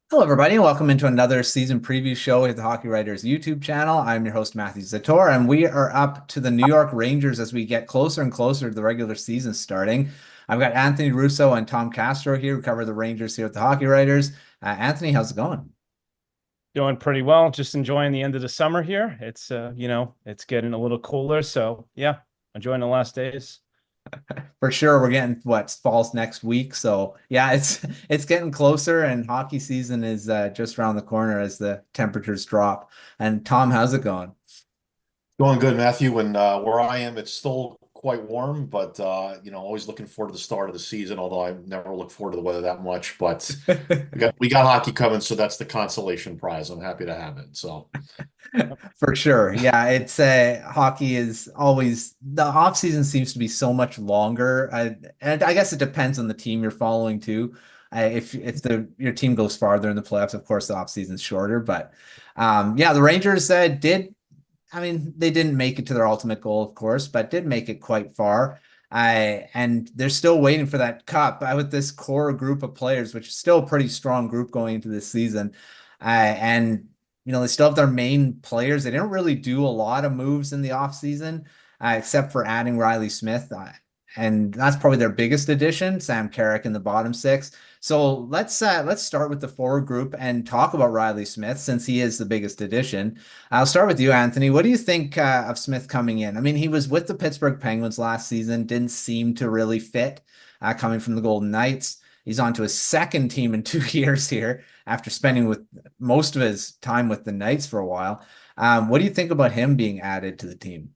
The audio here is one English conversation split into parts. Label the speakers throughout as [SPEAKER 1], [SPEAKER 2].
[SPEAKER 1] Hello, everybody, and welcome into another season preview show with the Hockey Writers YouTube channel. I'm your host, Matthew Zator, and we are up to the New York Rangers as we get closer and closer to the regular season starting. I've got Anthony Russo and Tom Castro here who cover the Rangers here at the Hockey Writers. Anthony, how's it going?
[SPEAKER 2] Doing pretty well. Just enjoying the end of the summer here. It's getting a little cooler. So yeah, enjoying the last days.
[SPEAKER 1] For sure, we're getting what falls next week, so yeah, it's getting closer, and hockey season is just around the corner as the temperatures drop. And Tom, how's it going?
[SPEAKER 3] Going good, Matthew. And where I am, it's still quite warm, but always looking forward to the start of the season. Although I never look forward to the weather that much, but we got hockey coming, so that's the consolation prize. I'm happy to have it. So
[SPEAKER 1] For sure. Yeah, it's hockey is always the off season seems to be so much longer. And I guess it depends on the team you're following too. If the your team goes farther in the playoffs, of course the off season's shorter. But yeah, the Rangers did. I mean, they didn't make it to their ultimate goal, of course, but did make it quite far. And they're still waiting for that cup. With this core group of players, which is still a pretty strong group going into this season. And they still have their main players. They didn't really do a lot of moves in the offseason, except for adding Reilly Smith. And that's probably their biggest addition, Sam Carrick in the bottom six. So let's start with the forward group and talk about Reilly Smith since he is the biggest addition. I'll start with you, Anthony. What do you think of Smith coming in? I mean, he was with the Pittsburgh Penguins last season, didn't seem to really fit coming from the Golden Knights. He's on to his second team in 2 years here after spending with most of his time with the Knights for a while. What do you think about him being added to the team?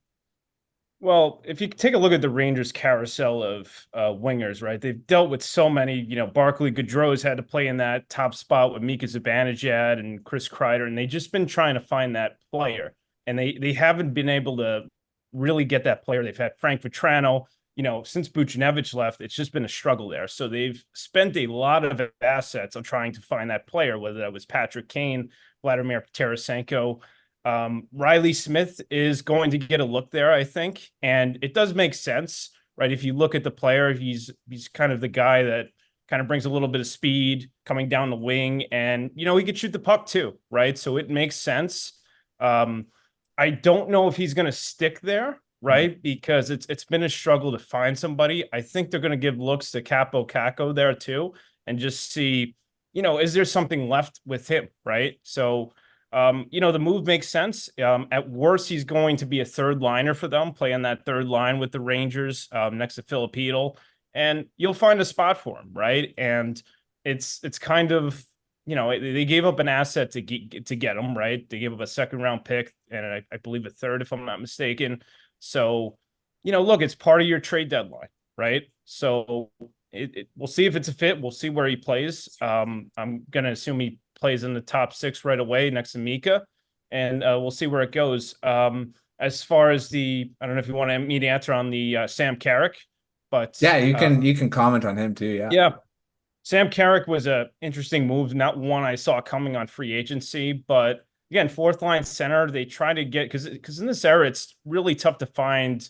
[SPEAKER 2] Well, if you take a look at the Rangers carousel of wingers, right? They've dealt with so many, Barclay Goodrow's had to play in that top spot with Mika Zibanejad and Chris Kreider, and they've just been trying to find that player. And they haven't been able to really get that player. They've had Frank Vetrano, since Buchnevich left, it's just been a struggle there. So they've spent a lot of assets on trying to find that player, whether that was Patrick Kane, Vladimir Tarasenko. Reilly Smith is going to get a look there, I think, and it does make sense, right? If you look at the player, he's kind of the guy that kind of brings a little bit of speed coming down the wing, and he could shoot the puck too, right? So it makes sense. I don't know if he's going to stick there, right? Because it's been a struggle to find somebody. I think they're going to give looks to Capo Caco there too, and just see, is there something left with him, right? So the move makes sense. At worst, he's going to be a third liner for them, playing that third line with the Rangers next to Filipino, and you'll find a spot for him, right? And it's kind of they gave up an asset to get him, right? They gave up a second round pick and I believe a third, if I'm not mistaken. So look, it's part of your trade deadline, right? So we'll see if it's a fit. We'll see where he plays. I'm gonna assume he plays in the top six right away next to Mika, and we'll see where it goes. As far as I don't know if you want me to answer on the Sam Carrick, but
[SPEAKER 1] Yeah, you can comment on him too. Yeah.
[SPEAKER 2] yeah, Sam Carrick was a interesting move, not one I saw coming on free agency, but again, fourth line center, they try to get because in this era it's really tough to find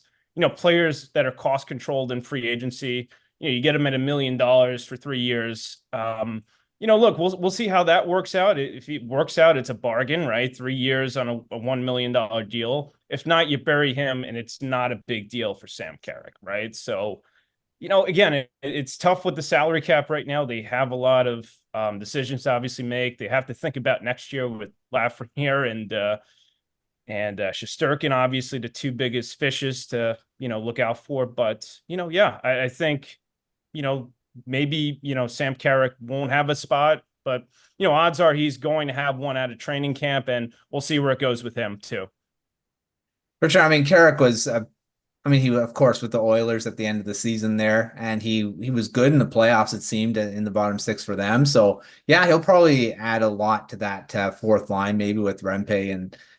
[SPEAKER 2] players that are cost controlled in free agency. You get them at $1 million for 3 years. Look, we'll see how that works out. If it works out, it's a bargain, right? 3 years on a $1 million deal. If not, you bury him, and it's not a big deal for Sam Carrick, right? So, again, it's tough with the salary cap right now. They have a lot of decisions to obviously make. They have to think about next year with Lafreniere and Shesterkin, obviously the two biggest fishes to look out for. But yeah, I think maybe Sam Carrick won't have a spot, but odds are he's going to have one out of training camp, and we'll see where it goes with him too.
[SPEAKER 1] For sure. I mean, Carrick was I mean, he of course with the Oilers at the end of the season there, and he was good in the playoffs. It seemed in the bottom six for them. So yeah, he'll probably add a lot to that fourth line, maybe with Rempe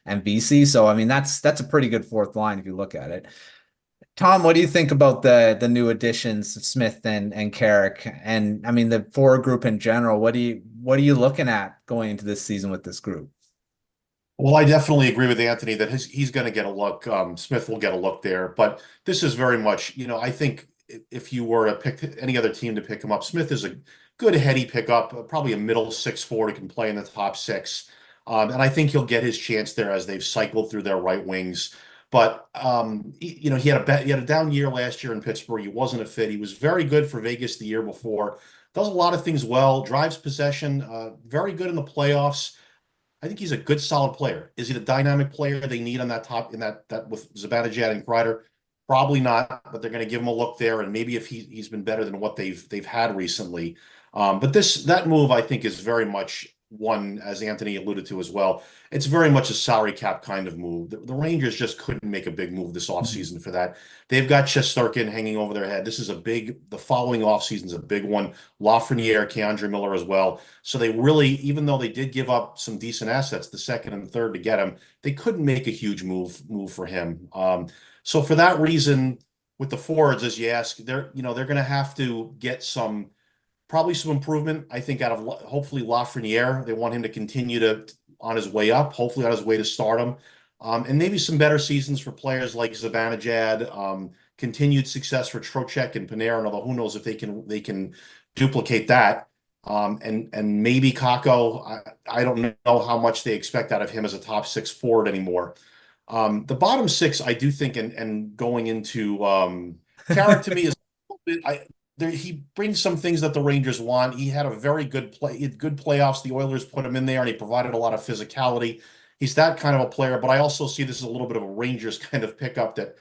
[SPEAKER 1] and VC. So I mean, that's a pretty good fourth line if you look at it. Tom, what do you think about the new additions of Smith and Carrick, and I mean the forward group in general? What are you looking at going into this season with this group?
[SPEAKER 3] Well, I definitely agree with Anthony that he's going to get a look. Smith will get a look there, but this is very much, I think if you were to pick any other team to pick him up, Smith is a good heady pickup, probably a middle 6'4" who can play in the top six. And I think he'll get his chance there as they've cycled through their right wings. But he had a down year last year in Pittsburgh. He wasn't a fit. He was very good for Vegas the year before. Does a lot of things well. Drives possession. Very good in the playoffs. I think he's a good, solid player. Is he the dynamic player they need on that top in that with Zibanejad and Kreider? Probably not, but they're going to give him a look there, and maybe if he's been better than what they've had recently. But that move I think is very much one, as Anthony alluded to as well. It's very much a salary cap kind of move. The Rangers just couldn't make a big move this offseason for that. They've got Shesterkin hanging over their head. This is the following offseason is a big one. Lafreniere, Keandre Miller as well. So they really, even though they did give up some decent assets, the second and third to get him, they couldn't make a huge move for him. So for that reason, with the forwards, as you ask, they're going to have to get probably some improvement, I think, out of hopefully Lafreniere. They want him to continue on his way up, hopefully on his way to stardom, and maybe some better seasons for players like Zibanejad, continued success for Trocheck and Panarin, although who knows if they can duplicate that. And maybe Kakko. I don't know how much they expect out of him as a top six forward anymore. The bottom six, I do think, and going into Carrick to me is he brings some things that the Rangers want. He had a very good playoffs. The Oilers put him in there, and he provided a lot of physicality. He's that kind of a player, but I also see this as a little bit of a Rangers kind of pickup that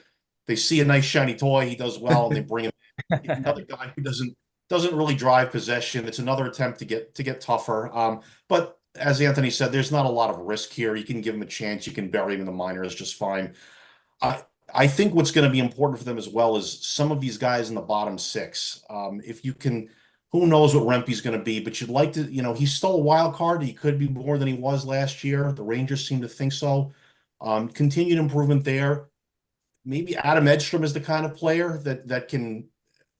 [SPEAKER 3] they see a nice shiny toy, he does well, and they bring him in. Another guy who doesn't really drive possession. It's another attempt to get tougher. But as Anthony said, there's not a lot of risk here. You can give him a chance. You can bury him in the minors just fine. I think what's going to be important for them as well is some of these guys in the bottom six. If you can, who knows what Rempe's going to be, but you'd like to, he's still a wild card. He could be more than he was last year. The Rangers seem to think so. Continued improvement there. Maybe Adam Edstrom is the kind of player that can.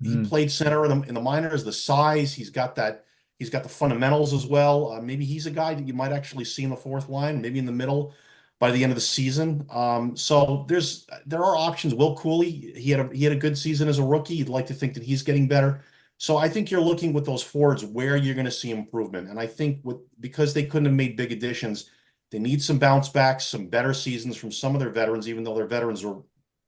[SPEAKER 3] He played center in the minors. The size, he's got the fundamentals as well. Maybe he's a guy that you might actually see in the fourth line, maybe in the middle by the end of the season. So there are options. Will Cooley, he had a good season as a rookie. You'd like to think that he's getting better. So I think you're looking with those forwards where you're going to see improvement. And I think because they couldn't have made big additions, they need some bounce backs, some better seasons from some of their veterans, even though their veterans were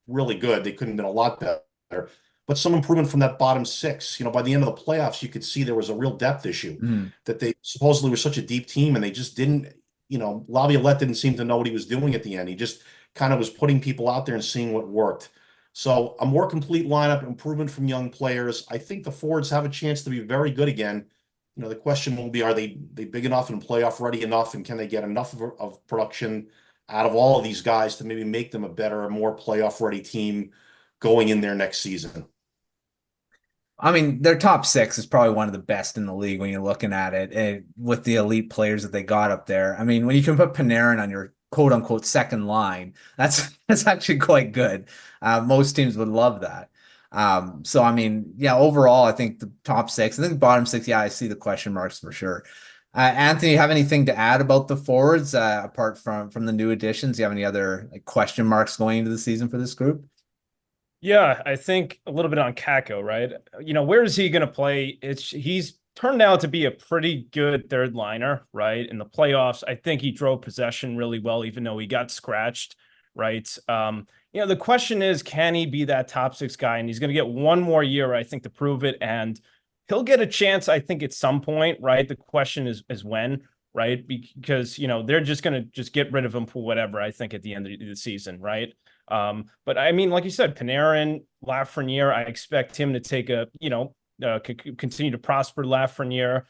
[SPEAKER 3] really good. They couldn't have been a lot better. But some improvement from that bottom six. By the end of the playoffs, you could see there was a real depth issue, that they supposedly were such a deep team and they just didn't, Laviolette didn't seem to know what he was doing at the end. He just kind of was putting people out there and seeing what worked. So a more complete lineup, improvement from young players. I think the forwards have a chance to be very good again. The question will be, are they big enough and playoff ready enough, and can they get enough of production out of all of these guys to maybe make them a better, more playoff ready team going in there next season?
[SPEAKER 1] I mean, their top six is probably one of the best in the league when you're looking at it, with the elite players that they got up there. I mean, when you can put Panarin on your quote unquote second line, that's actually quite good. Most teams would love that. So, I mean, yeah, overall, I think the top six, I think the bottom six, yeah, I see the question marks for sure. Anthony, you have anything to add about the forwards apart from the new additions? Do you have any other question marks going into the season for this group?
[SPEAKER 2] Yeah, I think a little bit on Kakko, right? Where is he going to play? He's turned out to be a pretty good third liner, right? In the playoffs, I think he drove possession really well, even though he got scratched, right? The question is, can he be that top six guy? And he's going to get one more year, I think, to prove it. And he'll get a chance, I think, at some point, right? The question is when, right? Because, they're just going to just get rid of him for whatever, I think, at the end of the season, right? But I mean, like you said, Panarin, Lafreniere, I expect him to take continue to prosper. Lafreniere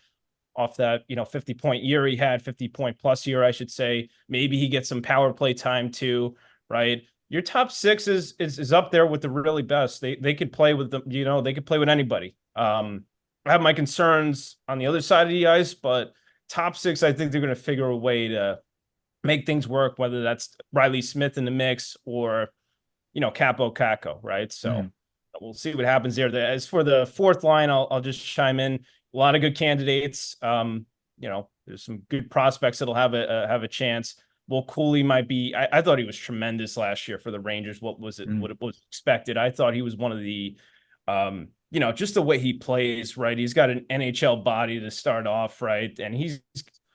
[SPEAKER 2] off that, 50-point year he had, 50-point plus year, I should say. Maybe he gets some power play time too, right? Your top six is up there with the really best. They could play with them, they could play with anybody. I have my concerns on the other side of the ice, but top six, I think they're going to figure a way to make things work, whether that's Reilly Smith in the mix or, Capo Kakko, right? So we'll see what happens there. As for the fourth line, I'll just chime in. A lot of good candidates. There's some good prospects that'll have a chance. Will Cooley might be. I thought he was tremendous last year for the Rangers. What it was expected. I thought he was one of the just the way he plays, right? He's got an NHL body to start off, right? And he's,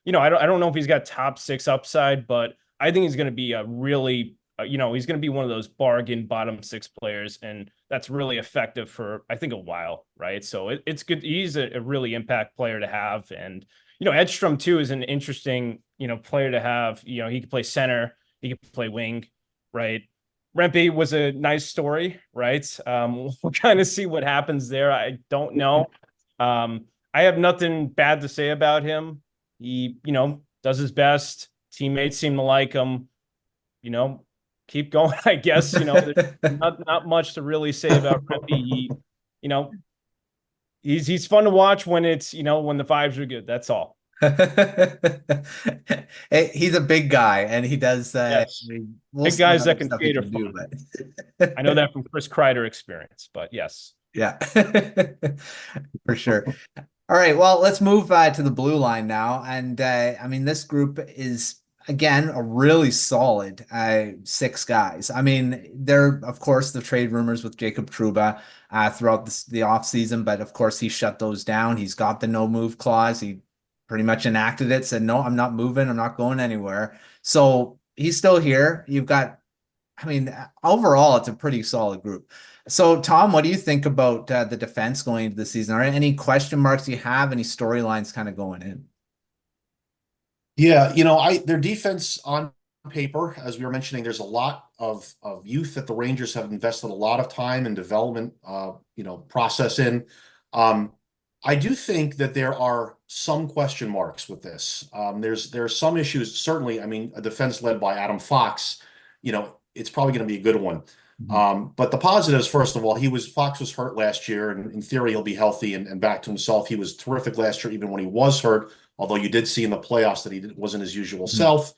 [SPEAKER 2] I don't know if he's got top 6 upside, but I think he's going to be a really, he's going to be one of those bargain bottom 6 players. And that's really effective for, I think, a while, right? So it's good. He's a really impact player to have. And, Edstrom too is an interesting, player to have. He could play center, he could play wing, right? Rempe was a nice story, right? We'll kind of see what happens there. I don't know. I have nothing bad to say about him. He, does his best. Teammates seem to like him. Keep going, I guess. There's not much to really say about Rempe. He, he's fun to watch when it's, when the vibes are good. That's all.
[SPEAKER 1] He's a big guy, and he does.
[SPEAKER 2] Yes.
[SPEAKER 1] We'll
[SPEAKER 2] big guys that can
[SPEAKER 1] skate he
[SPEAKER 2] are
[SPEAKER 1] can
[SPEAKER 2] fun.
[SPEAKER 1] But
[SPEAKER 2] I know that from Chris Kreider experience, but yes.
[SPEAKER 1] Yeah, for sure. All right, well, let's move to the blue line now. And I mean, this group is, again, a really solid 6 guys. I mean, there, of course, the trade rumors with Jacob Trouba throughout the offseason, but of course, he shut those down. He's got the no move clause. He pretty much enacted it, said, no, I'm not moving. I'm not going anywhere. So he's still here. You've got, I mean, overall, it's a pretty solid group. So, Tom, what do you think about the defense going into the season? Are there any question marks you have? Any storylines kind of going in?
[SPEAKER 3] Yeah, their defense on paper, as we were mentioning, there's a lot of youth that the Rangers have invested a lot of time and development, process in. I do think that there are some question marks with this. There's some issues, certainly. I mean, a defense led by Adam Fox, it's probably going to be a good one. But the positives, first of all, Fox was hurt last year, and in theory, he'll be healthy and back to himself. He was terrific last year, even when he was hurt, although you did see in the playoffs that he wasn't his usual self.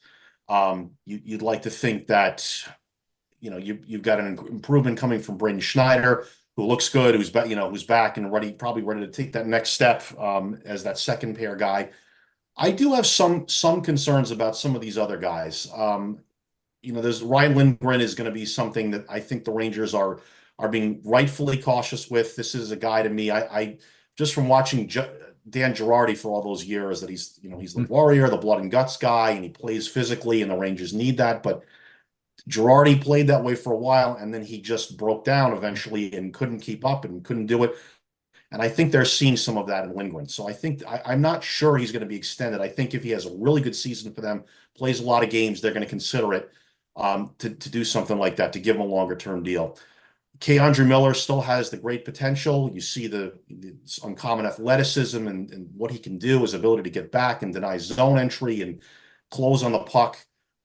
[SPEAKER 3] You'd like to think that, you've got an improvement coming from Braden Schneider, who looks good, who's back and probably ready to take that next step as that second pair guy. I do have some concerns about some of these other guys. There's Ryan Lindgren is going to be something that I think the Rangers are being rightfully cautious with. This is a guy to me, I just from watching Dan Girardi for all those years that he's the warrior, the blood and guts guy, and he plays physically, and the Rangers need that. But Girardi played that way for a while, and then he just broke down eventually and couldn't keep up and couldn't do it. And I think they're seeing some of that in Lindgren. So I think I'm not sure he's going to be extended. I think if he has a really good season for them, plays a lot of games, they're going to consider it to do something like that, to give him a longer term deal. K'Andre Miller still has the great potential. You see the uncommon athleticism and what he can do, his ability to get back and deny zone entry and close on the puck.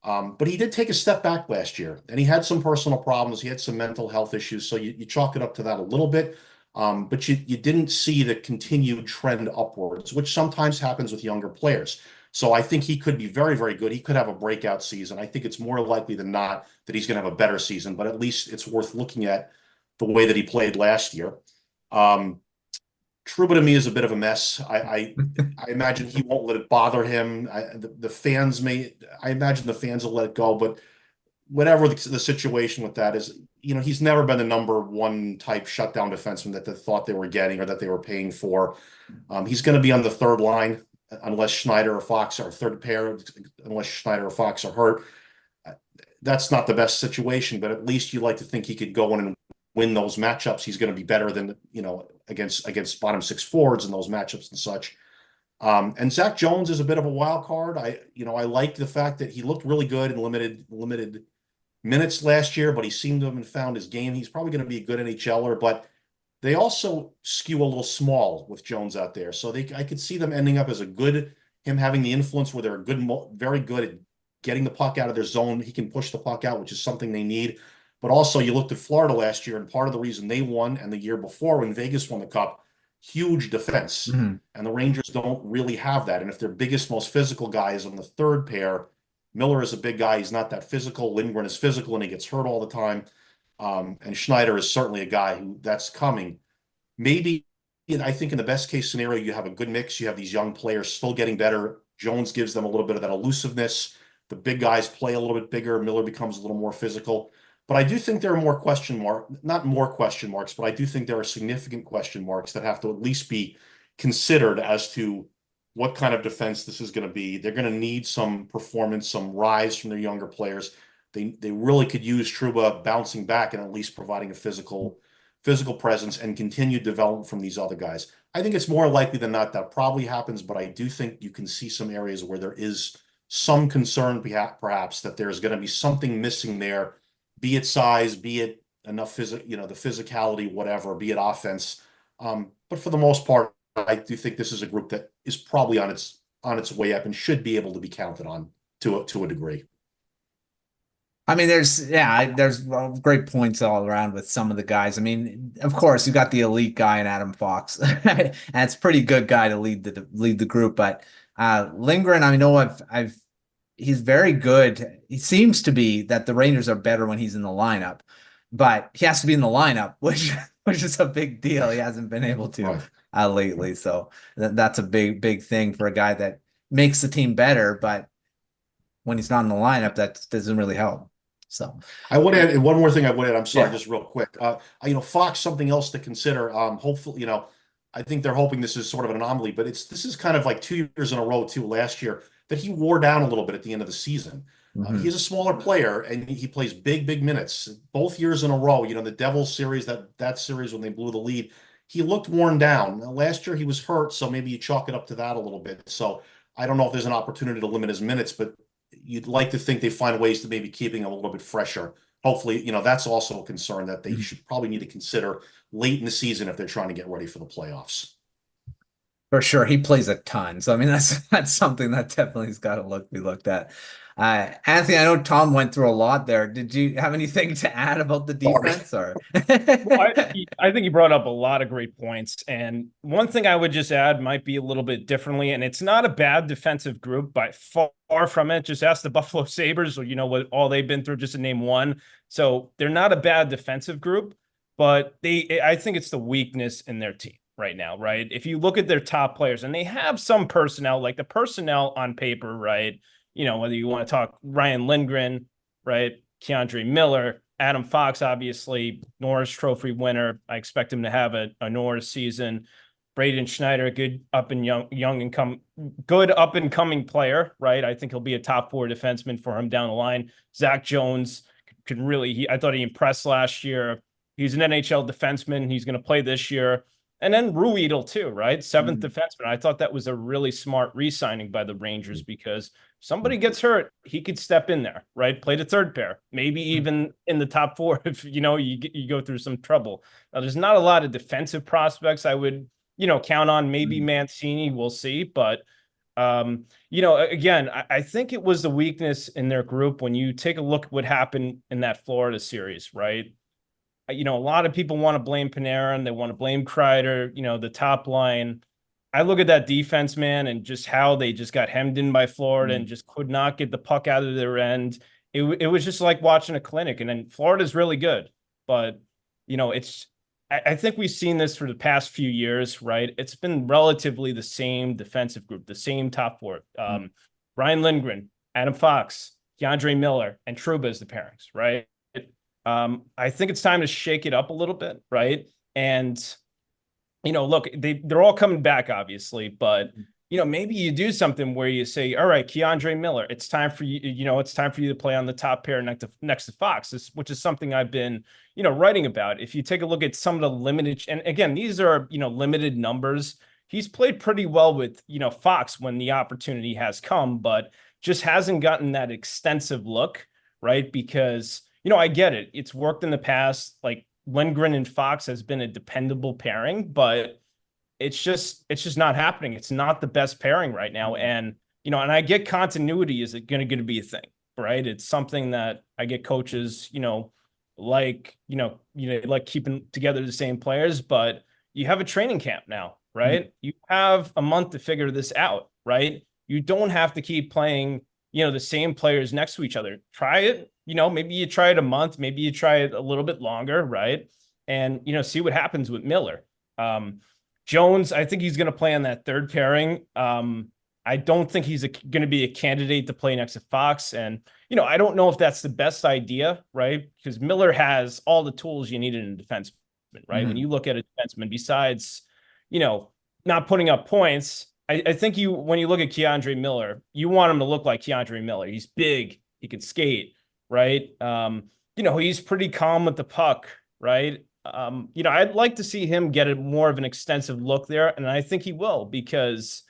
[SPEAKER 3] But he did take a step back last year, and he had some personal problems. He had some mental health issues. So you chalk it up to that a little bit. But you didn't see the continued trend upwards, which sometimes happens with younger players. So I think he could be very, very good. He could have a breakout season. I think it's more likely than not that he's going to have a better season, but at least it's worth looking at the way that he played last year. Trouba to me is a bit of a mess. I imagine he won't let it bother him. The fans I imagine the fans will let it go, but whatever the situation with that is, he's never been the number one type shutdown defenseman that they thought they were getting or that they were paying for. He's going to be on the third line unless Schneider or Fox are third pair, unless Schneider or Fox are hurt. That's not the best situation, but at least you like to think he could go in and win those matchups. He's going to be better than, against bottom 6 forwards in those matchups and such. And Zach Jones is a bit of a wild card. I like the fact that he looked really good in limited minutes last year, but he seemed to have found his game. He's probably going to be a good NHLer, but they also skew a little small with Jones out there. So I could see them ending up as him having the influence where they're very good at getting the puck out of their zone. He can push the puck out, which is something they need. But also you looked at Florida last year, and part of the reason they won, and the year before when Vegas won the Cup, huge defense. And the Rangers don't really have that. And if their biggest, most physical guy is on the third pair, Miller is a big guy. He's not that physical. Lindgren is physical, and he gets hurt all the time. And Schneider is certainly a guy that's coming. Maybe, I think in the best case scenario, you have a good mix. You have these young players still getting better. Jones gives them a little bit of that elusiveness. The big guys play a little bit bigger. Miller becomes a little more physical. But I do think there are more not more question marks, but I do think there are significant question marks that have to at least be considered as to what kind of defense this is going to be. They're going to need some performance, some rise from their younger players. They really could use Trouba bouncing back and at least providing a physical presence and continued development from these other guys. I think it's more likely than not that probably happens, but I do think you can see some areas where there is some concern perhaps that there's going to be something missing there, be it size, be it enough the physicality, whatever, be it offense. But for the most part, I do think this is a group that is probably on its way up and should be able to be counted on to a degree.
[SPEAKER 1] I mean, there's great points all around with some of the guys. I mean, of course, you got the elite guy in Adam Fox, and it's a pretty good guy to lead the group. But Lindgren, I know he's very good. He seems to be that the Rangers are better when he's in the lineup, but he has to be in the lineup, which is a big deal. He hasn't been able to lately, so that's a big thing for a guy that makes the team better, but when he's not in the lineup, that doesn't really help. So
[SPEAKER 3] I would add one more thing. I'm sorry, just real quick. Fox, something else to consider. Hopefully, I think they're hoping this is sort of an anomaly, but this is kind of like 2 years in a row too. Last year that he wore down a little bit at the end of the season. He's a smaller player and he plays big minutes both years in a row. The Devils series, that series when they blew the lead, he looked worn down. Last year he was hurt, so maybe you chalk it up to that a little bit. So I don't know if there's an opportunity to limit his minutes, but you'd like to think they find ways to maybe keeping him a little bit fresher. Hopefully, that's also a concern that they should probably need to consider late in the season if they're trying to get ready for the playoffs.
[SPEAKER 1] For sure, he plays a ton. So I mean, that's something that definitely has got to be looked at. Anthony, I know Tom went through a lot there. Did you have anything to add about the defense? Or
[SPEAKER 2] well, I think he brought up a lot of great points. And one thing I would just add might be a little bit differently, and it's not a bad defensive group, by far from it. Just ask the Buffalo Sabres, or what all they've been through, just to name one. So they're not a bad defensive group, but I think it's the weakness in their team right now, right? If you look at their top players, and they have some personnel, like the personnel on paper, right? Whether you want to talk Ryan Lindgren, right? Keandre Miller, Adam Fox, obviously Norris Trophy winner. I expect him to have a Norris season. Braden Schneider, good up and coming player, right? I think he'll be a top 4 defenseman for him down the line. Zach Jones I thought he impressed last year. He's an NHL defenseman. He's going to play this year. And then Ruedel too, right? 7th defenseman. I thought that was a really smart re-signing by the Rangers, because somebody gets hurt, he could step in there, right? Play the third pair, maybe even in the top 4 if you go through some trouble. Now, there's not a lot of defensive prospects I would count on. Maybe Mancini, we'll see. But again, I think it was the weakness in their group. When you take a look at what happened in that Florida series, right? A lot of people want to blame Panarin. They want to blame Kreider, the top line. I look at that defense, man, and just how they just got hemmed in by Florida and just could not get the puck out of their end. It was just like watching a clinic. And then Florida's really good. But, I think we've seen this for the past few years, right? It's been relatively the same defensive group, the same top 4. Ryan Lindgren, Adam Fox, Keandre Miller, and Trouba as the pairings, right? I think it's time to shake it up a little bit, right? And, look, they're all coming back, obviously, but, maybe you do something where you say, all right, Keandre Miller, it's time for you, it's time for you to play on the top pair next to Fox, which is something I've been, writing about. If you take a look at some of the limited, and again, these are, limited numbers. He's played pretty well with, Fox when the opportunity has come, but just hasn't gotten that extensive look, right? Because I get it. It's worked in the past. Like Lindgren and Fox has been a dependable pairing, but it's just not happening. It's not the best pairing right now. And, and I get continuity is going to be a thing, right? It's something that I get coaches, like keeping together the same players, but you have a training camp now, right? You have a month to figure this out, right? You don't have to keep playing, the same players next to each other. Try it. Maybe you try it a month, maybe you try it a little bit longer, right? And, see what happens with Miller. Jones, I think he's going to play on that third pairing. I don't think he's going to be a candidate to play next to Fox. And, I don't know if that's the best idea, right? Because Miller has all the tools you need in a defenseman, right?
[SPEAKER 1] Mm-hmm.
[SPEAKER 2] When you look at a defenseman, besides, not putting up points, I think when you look at Keandre Miller, you want him to look like Keandre Miller. He's big, he can skate, right? He's pretty calm with the puck, right? I'd like to see him get more of an extensive look there, and I think he will, because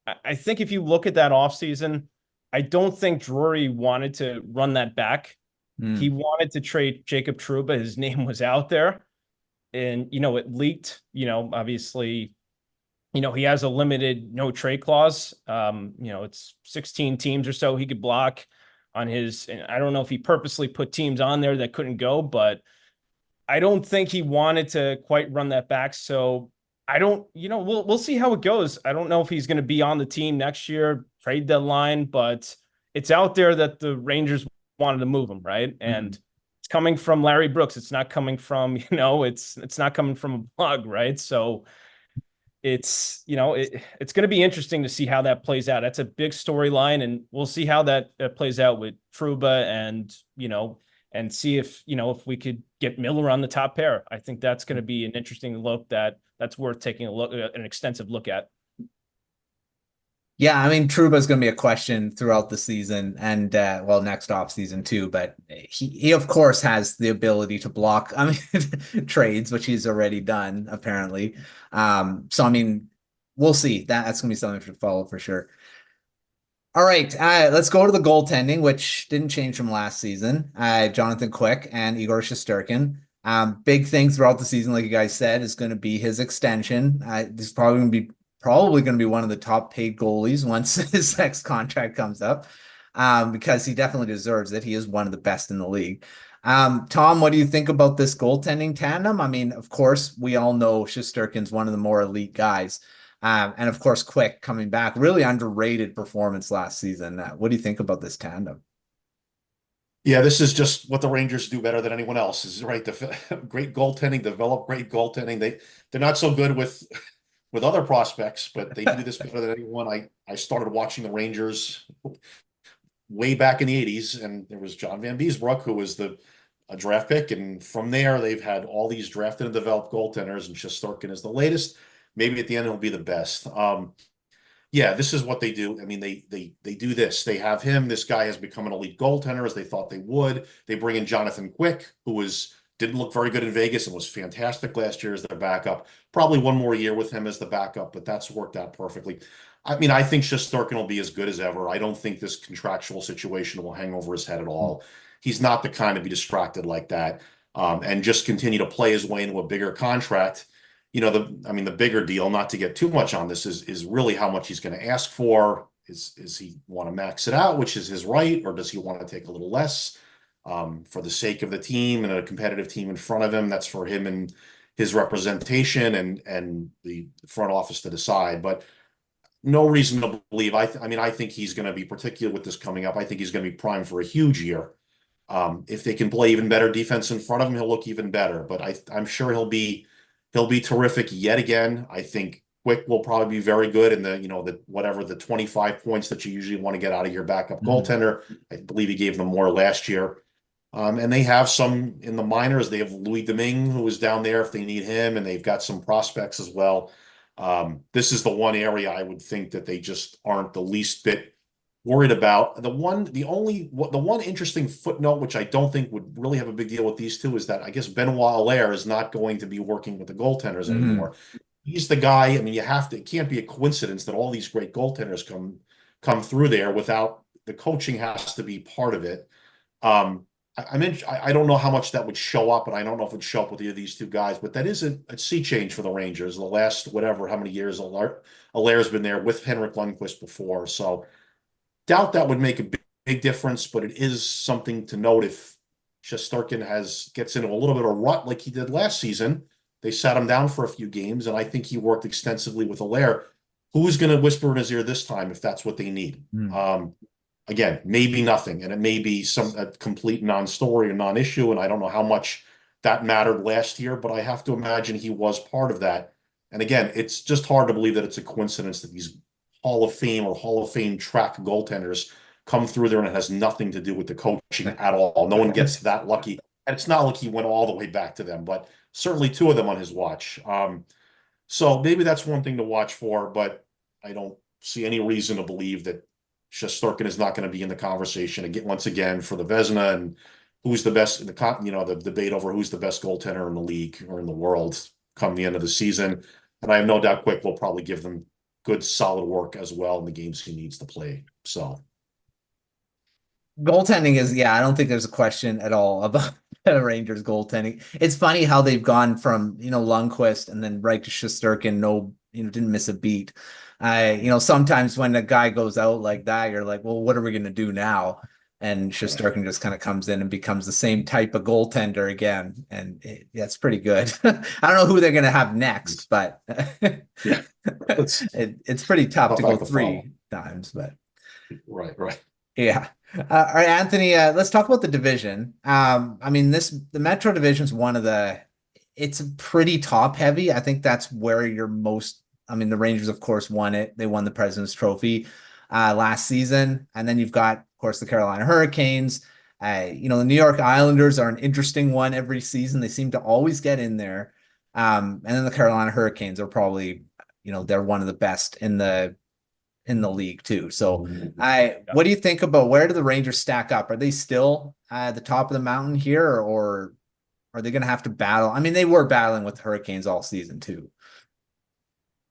[SPEAKER 2] I think if you look at that offseason, I don't think Drury wanted to run that back. He wanted to trade Jacob Trouba. His name was out there, and it leaked. Obviously, he has a limited no trade clause. It's 16 teams or so he could block on his. And I don't know if he purposely put teams on there that couldn't go, but I don't think he wanted to quite run that back. So I don't, we'll see how it goes. I don't know if he's going to be on the team next year, trade deadline, but it's out there that the Rangers wanted to move him, right? And it's coming from Larry Brooks. It's not coming from, it's not coming from a blog, right? So it's, it's going to be interesting to see how that plays out. That's a big storyline, and we'll see how that plays out with Trouba, and, and see if, if we could get Miller on the top pair. I think that's going to be an interesting look that's worth taking an extensive look at.
[SPEAKER 1] Yeah, I mean, Trouba is going to be a question throughout the season and, next off season too. But he of course has the ability to block, trades, which he's already done apparently. So I mean, we'll see. That's going to be something to follow for sure. All right, let's go to the goaltending, which didn't change from last season. Jonathan Quick and Igor Shesterkin. Big thing throughout the season, like you guys said, is going to be his extension. This is probably going to be one of the top paid goalies once his next contract comes up, because he definitely deserves it. He is one of the best in the league. Tom, what do you think about this goaltending tandem? I mean, of course, we all know Shesterkin's one of the more elite guys. And of course, Quick coming back, really underrated performance last season. What do you think about this tandem?
[SPEAKER 3] Yeah, this is just what the Rangers do better than anyone else, is right. Great goaltending, develop great goaltending. They're not so good with other prospects, but they do this better than anyone. I started watching the Rangers way back in the 80s, and there was John Van Beesbrook, who was a draft pick, and from there they've had all these drafted and developed goaltenders, and Shesterkin is the latest. Maybe at the end he'll be the best. Yeah, this is what they do. I mean, they do this. They have him. This guy has become an elite goaltender, as they thought they would. They bring in Jonathan Quick, who didn't look very good in Vegas and was fantastic last year as their backup. Probably one more year with him as the backup, but that's worked out perfectly. I mean, I think Shesterkin will be as good as ever. I don't think this contractual situation will hang over his head at all. He's not the kind to be distracted like that, and just continue to play his way into a bigger contract. The bigger deal, not to get too much on this, is really how much he's going to ask for. Is he want to max it out, which is his right, or does he want to take a little less for the sake of the team and a competitive team in front of him? That's for him and his representation and the front office to decide. But no reason to believe. I think he's going to be, particular with this coming up, I think he's going to be primed for a huge year. If they can play even better defense in front of him, he'll look even better. But I'm sure he'll be terrific yet again. I think Quick will probably be very good in the 25 points that you usually want to get out of your backup goaltender. I believe he gave them more last year. And they have some in the minors. They have Louis Domingue, who is down there if they need him, and they've got some prospects as well. This is the one area I would think that they just aren't the least bit worried about. The one interesting footnote, which I don't think would really have a big deal with these two, is that I guess Benoit Allaire is not going to be working with the goaltenders anymore. He's the guy. I mean, it can't be a coincidence that all these great goaltenders come through there. Without the coaching has to be part of it. I don't know how much that would show up, and I don't know if it would show up with either of these two guys, but that is a sea change for the Rangers. The last, how many years Allaire's been there with Henrik Lundqvist before. So doubt that would make a big difference, but it is something to note if Shesterkin gets into a little bit of a rut like he did last season. They sat him down for a few games, and I think he worked extensively with Allaire. Who's going to whisper in his ear this time if that's what they need? Again, maybe nothing, and it may be a complete non-story or non-issue, and I don't know how much that mattered last year, but I have to imagine he was part of that. And again, it's just hard to believe that it's a coincidence that these Hall of Fame or Hall of Fame track goaltenders come through there, and it has nothing to do with the coaching at all. No one gets that lucky. And it's not like he went all the way back to them, but certainly two of them on his watch. So maybe that's one thing to watch for, but I don't see any reason to believe that Shesterkin is not going to be in the conversation again, once again, for the Vezina and who's the best in the debate over who's the best goaltender in the league or in the world come the end of the season. And I have no doubt Quick will probably give them good, solid work as well in the games he needs to play. So
[SPEAKER 1] goaltending is, I don't think there's a question at all about the Rangers goaltending. It's funny how they've gone from, Lundqvist and then right to Shesterkin, didn't miss a beat. Sometimes when a guy goes out like that, you're like, well, what are we going to do now? And Shesterkin just kind of comes in and becomes the same type of goaltender again. And that's pretty good. I don't know who they're going to have next, but it's pretty tough to go three times. But
[SPEAKER 3] right.
[SPEAKER 1] Yeah. All right, Anthony, let's talk about the division. The Metro division is it's pretty top heavy. I think that's where you're the Rangers, of course, won it. They won the President's Trophy last season. And then you've got, of course, the Carolina Hurricanes. The New York Islanders are an interesting one every season. They seem to always get in there. And then the Carolina Hurricanes are probably, they're one of the best in the league too. So what do you think about where do the Rangers stack up? Are they still at the top of the mountain here, or are they going to have to battle? They were battling with the Hurricanes all season too.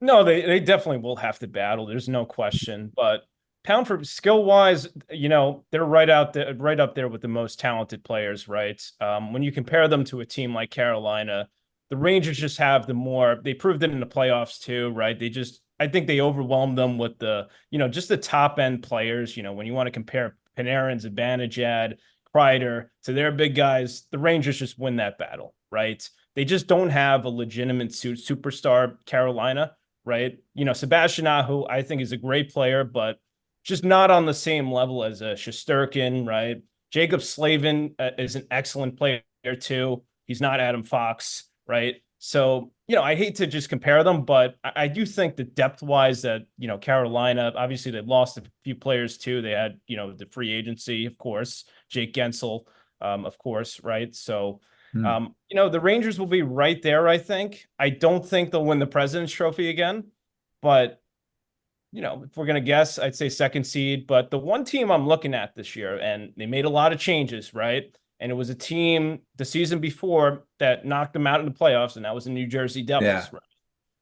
[SPEAKER 2] No, they definitely will have to battle. There's no question. But pound for skill wise, they're right up there with the most talented players, right? When you compare them to a team like Carolina, the Rangers just have they proved it in the playoffs too, right? I think they overwhelmed them with just the top end players. When you want to compare Panarin, Zibanejad, Kreider to their big guys, the Rangers just win that battle, right? They just don't have a legitimate superstar Carolina, right? Sebastian Aho, I think, is a great player, but just not on the same level as a Shesterkin, right? Jacob Slavin is an excellent player too. He's not Adam Fox, right? So, I hate to just compare them, but I do think that depth-wise that, Carolina, obviously they lost a few players too. They had, the free agency, of course, Jake Gensel, of course, right? So, the Rangers will be right there, I think. I don't think they'll win the President's Trophy again, but, if we're going to guess, I'd say second seed. But the one team I'm looking at this year, and they made a lot of changes, right? And it was a team the season before that knocked them out in the playoffs, and that was the New Jersey Devils.
[SPEAKER 1] Yeah.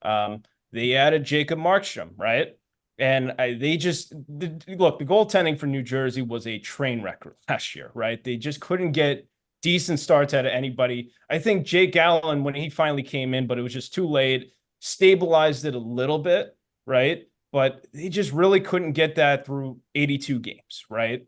[SPEAKER 2] Right? They added Jacob Markstrom, right? And the goaltending for New Jersey was a train wreck last year, right? They just couldn't get decent starts out of anybody. I think Jake Allen, when he finally came in, but it was just too late, stabilized it a little bit, right? But they just really couldn't get that through 82 games, right?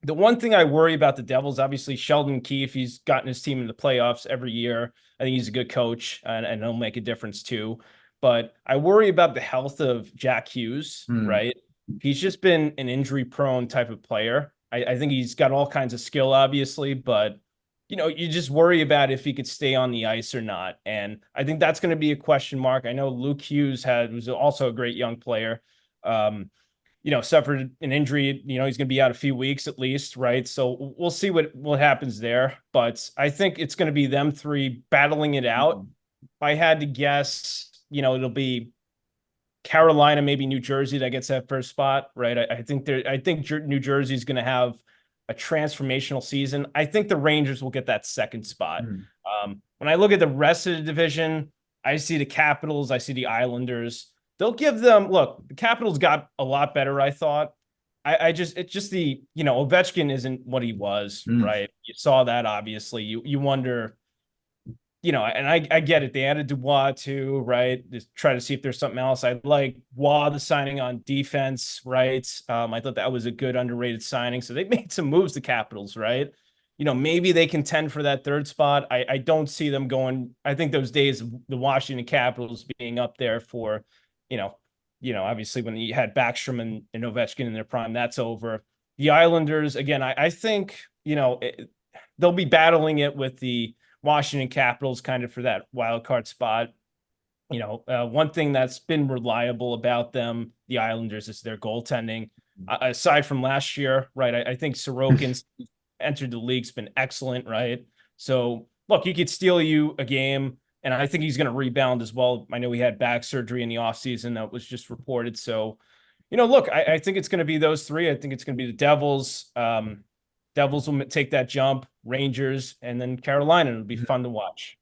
[SPEAKER 2] The one thing I worry about the Devils, obviously Sheldon Keefe, he's gotten his team in the playoffs every year. I think he's a good coach and he'll make a difference too. But I worry about the health of Jack Hughes, right? He's just been an injury prone type of player. I think he's got all kinds of skill, obviously, but you just worry about if he could stay on the ice or not. And I think that's going to be a question mark. I know Luke Hughes was also a great young player. Suffered an injury, he's going to be out a few weeks at least, right? So we'll see what happens there. But I think it's going to be them three battling it out. If I had to guess, it'll be Carolina, maybe New Jersey that gets that first spot, right? I think New Jersey is going to have a transformational season. I think the Rangers will get that second spot. When I look at the rest of the division, I see the Capitals, I see the Islanders. They'll give them, the Capitals got a lot better, I thought. It's just Ovechkin isn't what he was, right? You saw that, obviously. You wonder, and I get it. They added Dubois too, right? Just try to see if there's something else. I like Waugh, the signing on defense, right? I thought that was a good underrated signing. So they made some moves, the Capitals, right? Maybe they contend for that third spot. I don't see them going. I think those days of the Washington Capitals being up there for, obviously when you had Backstrom and Ovechkin in their prime, that's over. The Islanders, again, I think, they'll be battling it with the Washington Capitals kind of for that wild card spot. One thing that's been reliable about them the Islanders is their goaltending. Aside from last year, right? I think Sorokin's entered the league's been excellent, right? So look, he could steal you a game, and I think he's going to rebound as well. I know he had back surgery in the offseason that was just reported. So, look, I think it's going to be those three. I think it's going to be the Devils. Devils will take that jump, Rangers, and then Carolina. It'll be fun to watch.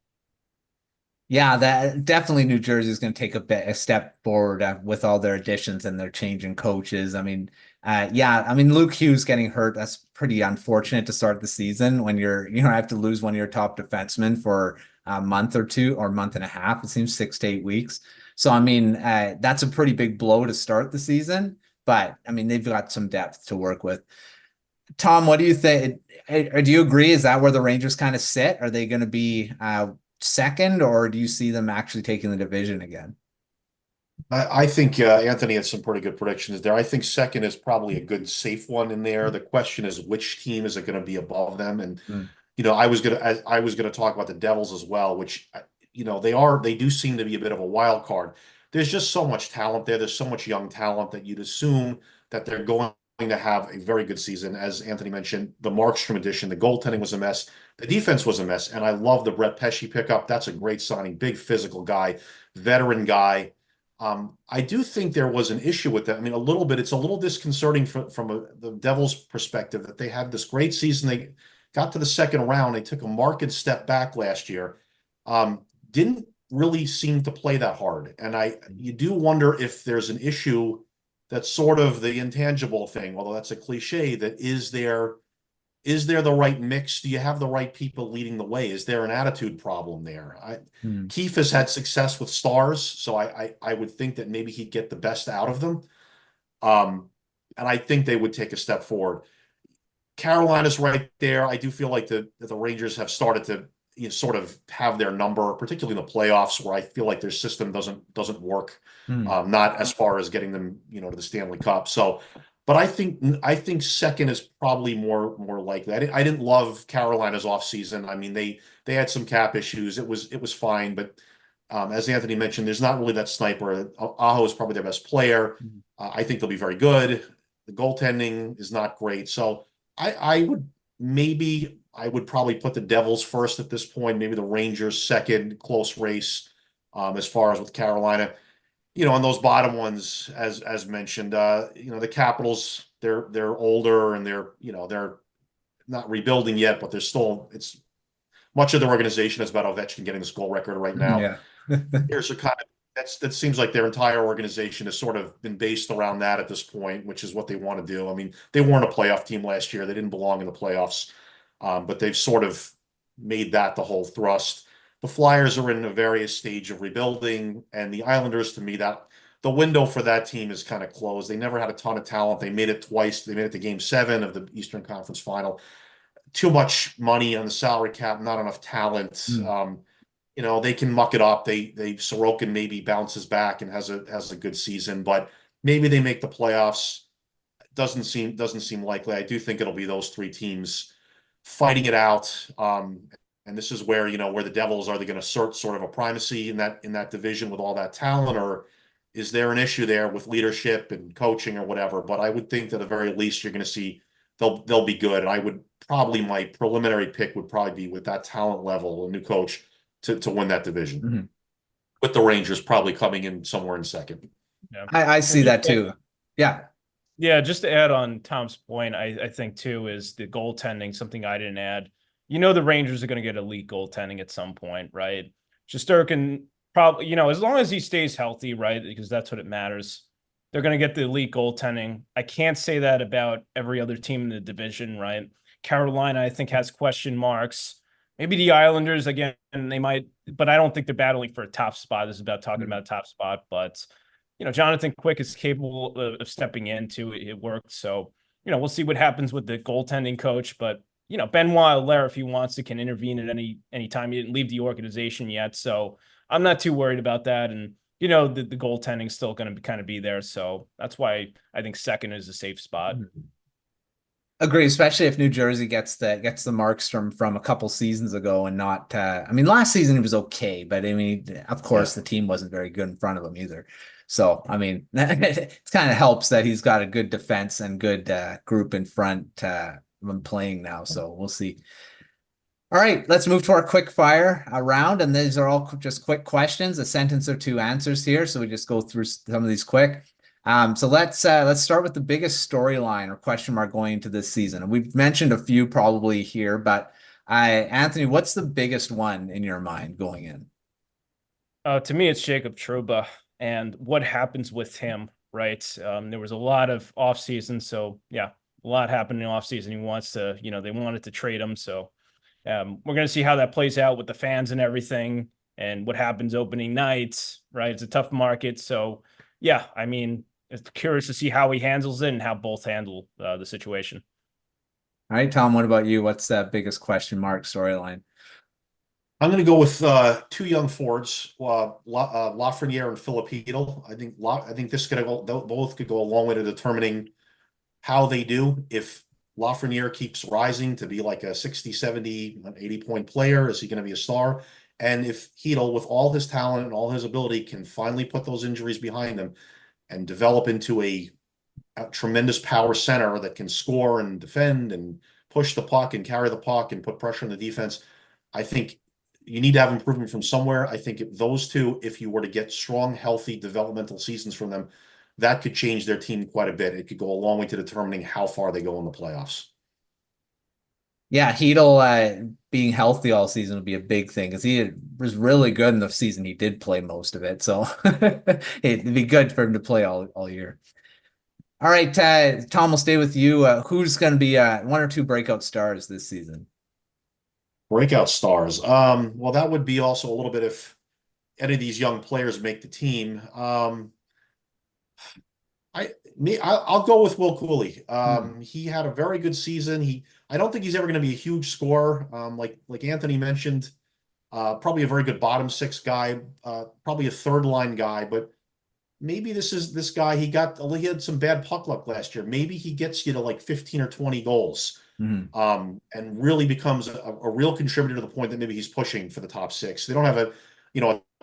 [SPEAKER 1] Yeah, that definitely New Jersey is going to take a step forward with all their additions and their changing coaches. I mean, Luke Hughes getting hurt, that's pretty unfortunate to start the season when have to lose one of your top defensemen for a month or two or month and a half. It seems 6 to 8 weeks. So, I mean, that's a pretty big blow to start the season, but I mean, they've got some depth to work with. Tom, what do you think? Or do you agree? Is that where the Rangers kind of sit? Are they going to be second, or do you see them actually taking the division again?
[SPEAKER 3] I think Anthony had some pretty good predictions there. I think second is probably a good safe one in there. The question is which team is it going to be above them? And I was gonna talk about the Devils as well, which they do seem to be a bit of a wild card. There's just so much talent there. There's so much young talent that you'd assume that they're going to have a very good season. As Anthony mentioned, the Markstrom addition, the goaltending was a mess. The defense was a mess. And I love the Brett Pesce pickup. That's a great signing. Big physical guy, veteran guy. I do think there was an issue with that. I mean, a little bit. It's a little disconcerting from the Devils' perspective that they had this great season. They got to the second round. They took a marked step back last year. Didn't really seem to play that hard. And you do wonder if there's an issue that's sort of the intangible thing, although that's a cliche, that is there the right mix? Do you have the right people leading the way? Is there an attitude problem there? Keefe has had success with Stars, so I would think that maybe he'd get the best out of them. And I think they would take a step forward. Carolina's right there. I do feel like the Rangers have started to sort of have their number, particularly in the playoffs, where I feel like their system doesn't work. Not as far as getting them, to the Stanley Cup. So, but I think second is probably more likely. I didn't love Carolina's offseason. I mean, they had some cap issues. It was fine, but as Anthony mentioned, there's not really that sniper. Aho is probably their best player. I think they'll be very good. The goaltending is not great. So I would probably put the Devils first at this point, maybe the Rangers second, close race as far as with Carolina. On those bottom ones, as mentioned, the Capitals, they're older and they're not rebuilding yet, but it's much of their organization is about Ovechkin getting this goal record right now.
[SPEAKER 1] Yeah.
[SPEAKER 3] Here's that seems like their entire organization has sort of been based around that at this point, which is what they want to do. I mean, they weren't a playoff team last year. They didn't belong in the playoffs, but they've sort of made that the whole thrust. The Flyers are in a various stage of rebuilding, and the Islanders, to me, that the window for that team is kind of closed. They never had a ton of talent. They made it twice. They made it to Game 7 of the Eastern Conference Final. Too much money on the salary cap, not enough talent. They can muck it up. Sorokin maybe bounces back and has a good season, but maybe they make the playoffs. Doesn't seem likely. I do think it'll be those three teams fighting it out. And this is where the Devils, are they going to assert sort of a primacy in that division with all that talent, or is there an issue there with leadership and coaching or whatever? But I would think that at the very least you're going to see they'll be good. And I would probably, my preliminary pick would probably be with that talent level, a new coach to win that division. With the Rangers probably coming in somewhere in second.
[SPEAKER 2] Yeah.
[SPEAKER 1] I see that too. Yeah.
[SPEAKER 2] Yeah, just to add on Tom's point, I think too is the goaltending, something I didn't add. The Rangers are going to get elite goaltending at some point, right? Shesterkin probably, as long as he stays healthy, right? Because that's what it matters. They're going to get the elite goaltending. I can't say that about every other team in the division, right? Carolina, I think, has question marks. Maybe the Islanders, again, they might, but I don't think they're battling for a top spot. This is about talking about a top spot, but Jonathan Quick is capable of stepping into it. It worked. So, we'll see what happens with the goaltending coach, but Benoit Allaire, if he wants to, can intervene at any time. He didn't leave the organization yet, so I'm not too worried about that. And the goaltending is still going to kind of be there, so that's why I think second is a safe spot.
[SPEAKER 1] Agree, especially if New Jersey gets the Markstrom from a couple seasons ago and not. Last season he was okay, but of course the team wasn't very good in front of him either. So, I mean, it kind of helps that he's got a good defense and good group in front when playing now. So we'll see. All right, let's move to our quick fire round. And these are all just quick questions, a sentence or two answers here. So we just go through some of these quick. So let's start with the biggest storyline or question mark going into this season. And we've mentioned a few probably here, but Anthony, what's the biggest one in your mind going in?
[SPEAKER 2] To me, it's Jacob Trouba and what happens with him, right? There was a lot of offseason. So, yeah, a lot happened in the offseason. He wants to, they wanted to trade him. So, we're going to see how that plays out with the fans and everything and what happens opening nights, right? It's a tough market. So, yeah, I mean, it's curious to see how he handles it and how both handle the situation.
[SPEAKER 1] All right, Tom, what about you? What's that biggest question mark storyline?
[SPEAKER 3] I'm going to go with two young forwards, Lafreniere and Filipino. I think this could go, both could go a long way to determining how they do. If Lafreniere keeps rising to be like a 60, 70, 80-point player, is he going to be a star? And if Hedl, with all his talent and all his ability, can finally put those injuries behind him and develop into a tremendous power center that can score and defend and push the puck and carry the puck and put pressure on the defense, I think you need to have improvement from somewhere. I think those two, if you were to get strong, healthy developmental seasons from them, that could change their team quite a bit. It could go a long way to determining how far they go in the playoffs.
[SPEAKER 1] Yeah, Hedl being healthy all season would be a big thing because he was really good in the season. He did play most of it, so it'd be good for him to play all year. All right, Tom, we'll stay with you. Who's going to be one or two breakout stars this season?
[SPEAKER 3] Breakout stars. Well, that would be also a little bit if any of these young players make the team. I'll go with Will Cooley. He had a very good season. I don't think he's ever going to be a huge scorer. Like Anthony mentioned, probably a very good bottom six guy, probably a third line guy, but maybe this guy, he had some bad puck luck last year. Maybe he gets you to like 15 or 20 goals. And really becomes a real contributor to the point that maybe he's pushing for the top six. They don't have a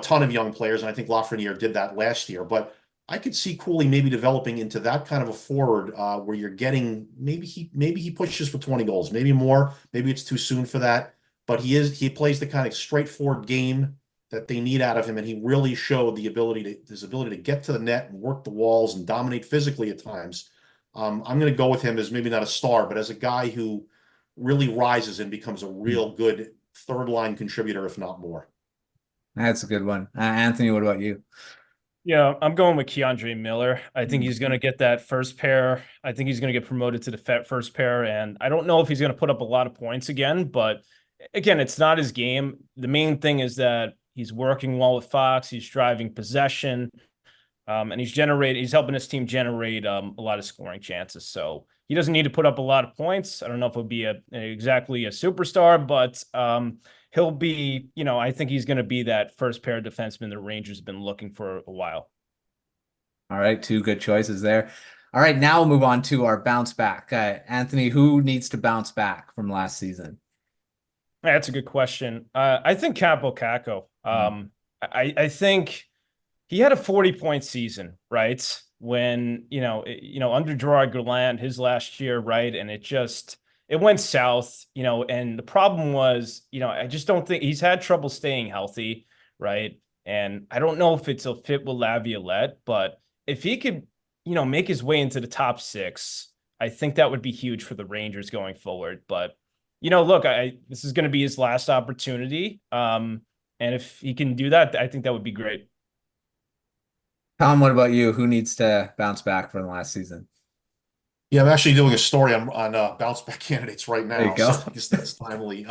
[SPEAKER 3] ton of young players, and I think Lafreniere did that last year. But I could see Cooley maybe developing into that kind of a forward where you're getting maybe he pushes for 20 goals, maybe more. Maybe it's too soon for that. But he plays the kind of straightforward game that they need out of him, and he really showed his ability to get to the net and work the walls and dominate physically at times. I'm going to go with him as maybe not a star, but as a guy who really rises and becomes a real good third line contributor, if not more.
[SPEAKER 1] That's a good one. Anthony, what about you?
[SPEAKER 2] Yeah, I'm going with Keandre Miller. I think he's going to get that first pair. I think he's going to get promoted to the first pair. And I don't know if he's going to put up a lot of points again, but again, it's not his game. The main thing is that he's working well with Fox. He's driving possession. And he's helping his team generate a lot of scoring chances. So he doesn't need to put up a lot of points. I don't know if he'll be exactly a superstar, but he'll be, I think he's going to be that first pair of defensemen the Rangers have been looking for a while.
[SPEAKER 1] All right, two good choices there. All right, now we'll move on to our bounce back. Anthony, who needs to bounce back from last season?
[SPEAKER 2] That's a good question. I think Capo Caco. I think he had a 40-point season, right? When, under Gerard Gallant, his last year, right? And it went south, and the problem was, I just don't think he's had trouble staying healthy, right? And I don't know if it's a fit with Laviolette, but if he could, make his way into the top six, I think that would be huge for the Rangers going forward. But, look, this is going to be his last opportunity. And if he can do that, I think that would be great.
[SPEAKER 1] Tom, what about you? Who needs to bounce back from the last season?
[SPEAKER 3] Yeah, I'm actually doing a story on bounce back candidates right now.
[SPEAKER 1] There you go.
[SPEAKER 3] So I guess that's timely.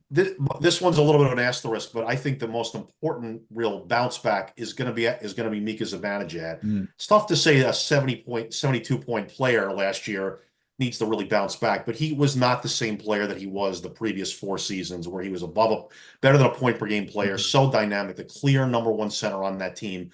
[SPEAKER 3] This one's a little bit of an asterisk, but I think the most important real bounce back is going to be Mika Zibanejad. It's tough to say a 72-point player last year needs to really bounce back, but he was not the same player that he was the previous 4 seasons, where he was better than a point per game player, so dynamic, the clear number one center on that team.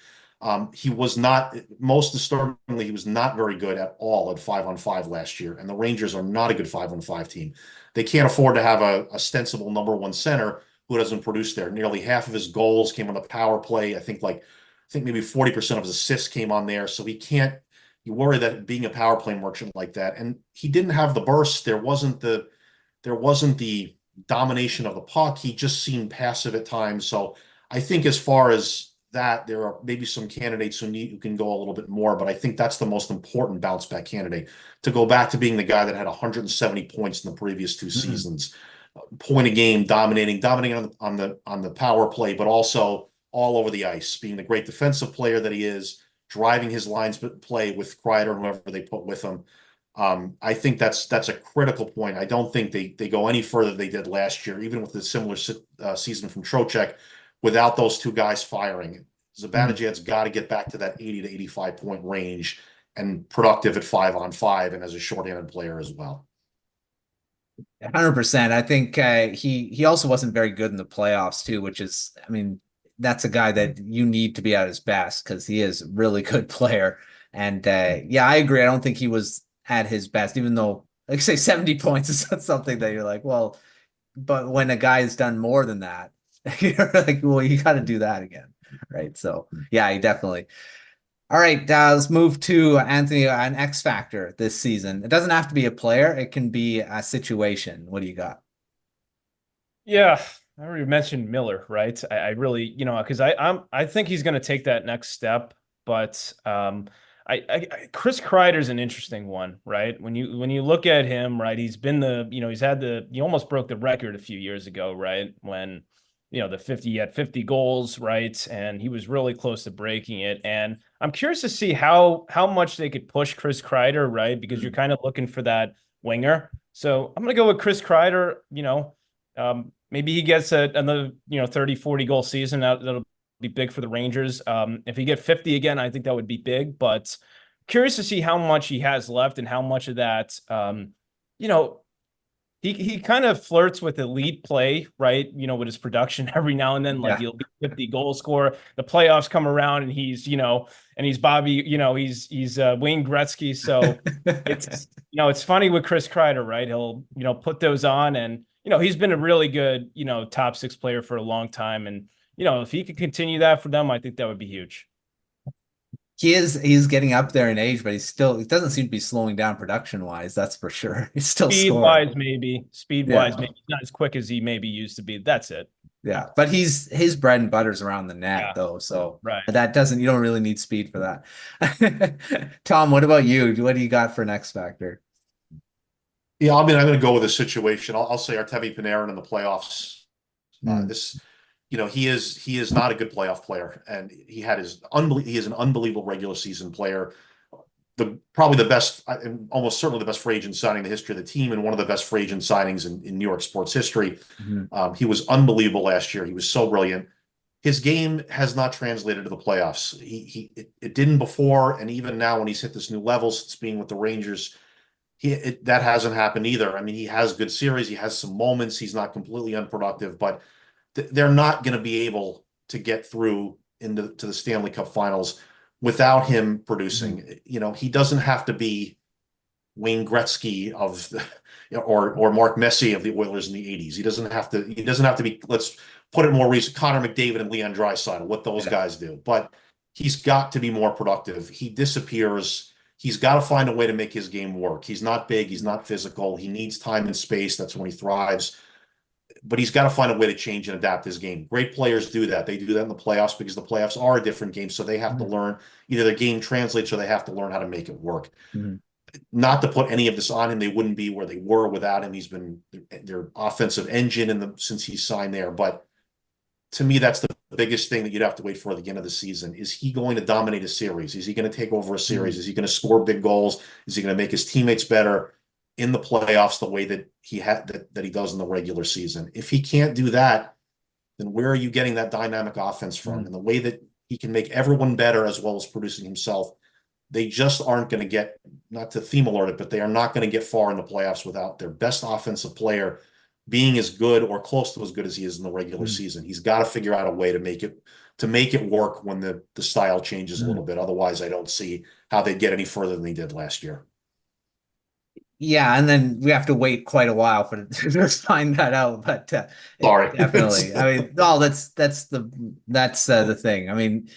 [SPEAKER 3] He was not, most disturbingly, he was not very good at all at 5-on-5 last year, and the Rangers are not a good 5-on-5 team. They can't afford to have a ostensible number one center who doesn't produce there. Nearly half of his goals came on the power play. I think like think maybe 40% of his assists came on there. So you worry that being a power play merchant like that, and he didn't have the burst. There wasn't the domination of the puck. He just seemed passive at times. So I think as far as that, there are maybe some candidates who can go a little bit more, but I think that's the most important bounce back candidate, to go back to being the guy that had 170 points in the previous two seasons, point a game, dominating on the power play, but also all over the ice, being the great defensive player that he is, driving his lines play with Kreider and whoever they put with him. I think that's a critical point. I don't think they go any further than they did last year, even with the similar season from Trocheck, without those two guys firing. Zibanejad's got to get back to that 80 to 85 point range and productive at 5-on-5 and as a shorthanded player as well.
[SPEAKER 1] 100%. I think he also wasn't very good in the playoffs too, which is, I mean, that's a guy that you need to be at his best because he is a really good player. And yeah, I agree. I don't think he was at his best, even though, like, say, 70 points is something that you're like, well, but when a guy has done more than that, you're like, well, you got to do that again, right? So yeah, he definitely. All right, let's move to Anthony, an X factor this season. It doesn't have to be a player; it can be a situation. What do you got?
[SPEAKER 2] Yeah, I already mentioned Miller, right? I really, because I think he's going to take that next step, but Chris Kreider's an interesting one, right? When you look at him, right, he's been he almost broke the record a few years ago, right? When he had 50 goals, right? And he was really close to breaking it. And I'm curious to see how much they could push Chris Kreider, right? Because you're kind of looking for that winger. So I'm going to go with Chris Kreider. Maybe he gets another 30, 40 goal season. That'll be big for the Rangers. If he get 50 again, I think that would be big. But curious to see how much he has left and how much of that, he kind of flirts with elite play, right? With his production every now and then, like he'll be 50 goal scorer. The playoffs come around and he's Bobby, he's Wayne Gretzky. So it's funny with Chris Kreider, right? He'll, put those on, and, he's been a really good, top 6 player for a long time. And, if he could continue that for them, I think that would be huge.
[SPEAKER 1] He's getting up there in age, but it doesn't seem to be slowing down production wise. That's for sure. He's still scoring.
[SPEAKER 2] Speed wise, maybe not as quick as he maybe used to be. That's it.
[SPEAKER 1] Yeah. But his bread and butter's around the net though. So
[SPEAKER 2] right.
[SPEAKER 1] You don't really need speed for that. Tom, what about you? What do you got for an X factor?
[SPEAKER 3] Yeah, I mean, I'm going to go with a situation. I'll say Artemi Panarin in the playoffs. He is not a good playoff player, and he is an unbelievable regular season player. Probably the best, and almost certainly the best free agent signing in the history of the team, and one of the best free agent signings in New York sports history. He was unbelievable last year. He was so brilliant. His game has not translated to the playoffs. It didn't before, and even now when he's hit this new level since being with the Rangers, that hasn't happened either. I mean, he has good series. He has some moments. He's not completely unproductive, but they're not going to be able to get through to the Stanley Cup Finals without him producing. He doesn't have to be Wayne Gretzky or Mark Messier of the Oilers in the 80s. He doesn't have to be, let's put it more recent, Connor McDavid and Leon Draisaitl, what those guys do. But he's got to be more productive. He disappears. He's got to find a way to make his game work. He's not big. He's not physical. He needs time and space. That's when he thrives. But he's got to find a way to change and adapt his game. Great players do that. They do that in the playoffs because the playoffs are a different game. So they have to learn, either their game translates or they have to learn how to make it work. Not to put any of this on him. They wouldn't be where they were without him. He's been their offensive engine since he's signed there. But to me, that's the biggest thing that you'd have to wait for at the end of the season. Is he going to dominate a series? Is he going to take over a series? Is he going to score big goals? Is he going to make his teammates better in the playoffs the way that that he does in the regular season? If he can't do that, then where are you getting that dynamic offense from? And the way that he can make everyone better as well as producing himself, they just aren't going to get, not to theme alert it, but they are not going to get far in the playoffs without their best offensive player being as good or close to as good as he is in the regular season. He's got to figure out a way to make it work when the style changes a little bit. Otherwise, I don't see how they get any further than they did last year.
[SPEAKER 1] Yeah, and then we have to wait quite a while to find that out. But
[SPEAKER 3] sorry,
[SPEAKER 1] definitely. I mean, that's the thing. I mean,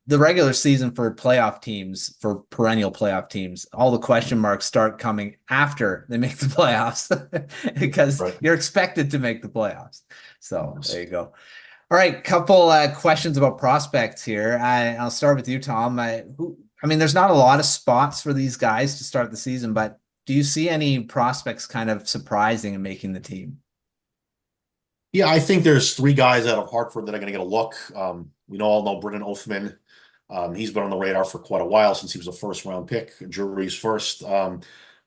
[SPEAKER 1] the regular season for playoff teams, for perennial playoff teams, all the question marks start coming after they make the playoffs because you're expected to make the playoffs. So there you go. All right, couple questions about prospects here. I'll start with you, Tom. I mean, there's not a lot of spots for these guys to start the season, but do you see any prospects kind of surprising and making the team?
[SPEAKER 3] Yeah, I think there's three guys out of Hartford that are going to get a look. We all know Brennan Othman. He's been on the radar for quite a while since he was a first-round pick, Drury's first.